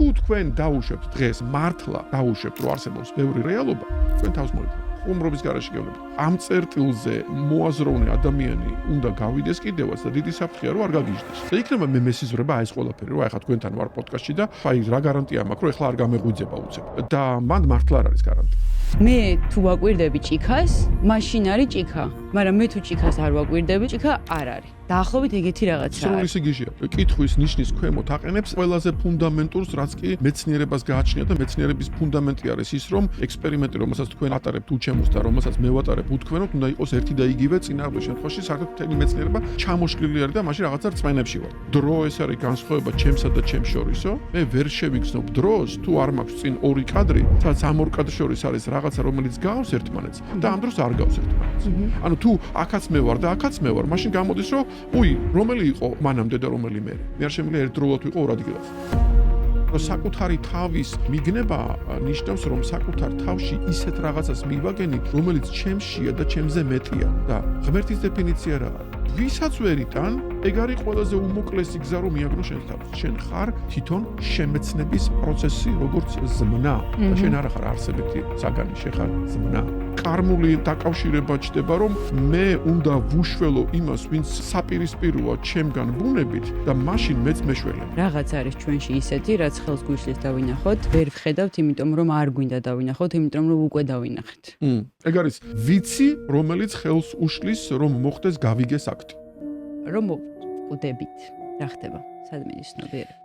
თუ თქვენ დაუშვებთ დღეს მართლა დაუშვებთ რომ არსებობს ბევრი რეალობა, თქვენ თავს მოიდგინეთ. ხუმრობის გარეშე გეუბნებით. ამ წერტილზე მოაზროვნე ადამიანი უნდა გავიდეს კიდევაც და დიდი საფრთხეა რომ არ გაგიჟდეს. და იქნება მე მესიზრება აი ეს ყველაფერი, რომ აი ხა თქვენთან ვარ პოდკასტში და აი რა გარანტია მაქვს, რომ ეხლა არ გამეღვიძება უცებ. და მან მართლა არ არის გარანტია. მე თუ ვაკვირდები ჭიქას, მაშინ არის ჭიქა, მაგრამ მე თუ ჭიქას არ ვაკვირდები, ჭიქა არ არის. დაახლოებით ეგეთი რაღაცაა. სრული სიგიჟეა. კითხვის ნიშნის ქვემოთ აყენებს ყველაზე ფუნდამენტურს, რაც კი მეცნიერებას გააჩნია და მეცნიერების ფუნდამენტი არის ის, რომ ექსპერიმენტი, რომელსაც თქვენ ატარებთ უჩემოს და რომელსაც მე ვატარებ უთქვენოთ, უნდა იყოს ერთი და იგივე წინააღმდეგ შემთხვევაში, საერთოდ მთელი მეცნიერება ჩამოშლილი არის და მაშინ რაღაცა რწმენებში ვარ. დრო ეს არის განსხვავება ჩემსა და ჩემს შორისო. მე ვერ შევიგრძნობ დროს, თუ არ მაქვს წინ ორი კადრი, სადაც ამ ორ კადრს შორის არის რაღაცა, რომელიც გავს ერთმანეთს და ამ დროს არ გავს ერთმანეთს. ანუ თუ აქაც მე ვარ და აქაც მე ვარ, მაშინ გამოდის, რომ რომელი იყო მანამდე და რომელი მე? მე არ შემიძლია ერთდროულად ვიყო ორ ადგილას. რომ საკუთარი თავის მიგნება ნიშნავს, რომ საკუთარ თავში ისეთ რაღაცას მივაგენი, რომელიც ჩემშია და ჩემზე მეტია. და ღმერთის დეფინიცია რა არის? ვისაც ვერ იტან, ეგ არის ყველაზე უმოკლესი გზა რომ მიაგნო შენ თავს. შენ ხარ თვითონ შემეცნების პროცესი, როგორც ზმნა. და შენ არ ხარ არსებითი საგანი, შენ ხარ ზმნა. კარმული დაკავშირება ჩდება, რომ მე უნდა ვუშველო იმას, ვინც საპირისპიროა ჩემგან ბუნებით და მაშინ მეც მეშველე. რაღაც არის ჩვენში ისეთი, რაც ხელს გვიშლის დავინახოთ, ვერ ვხედავთ, იმიტომ რომ არ გვინდა დავინახოთ, იმიტომ რომ უკვე დავინახეთ. ეგ არის ვიცი, რომელიც ხელს უშლის, რომ მოხდეს გავიგეს აქტი. რომ მოვკვდებით, რა ხდება? სადმე იცნობიერება.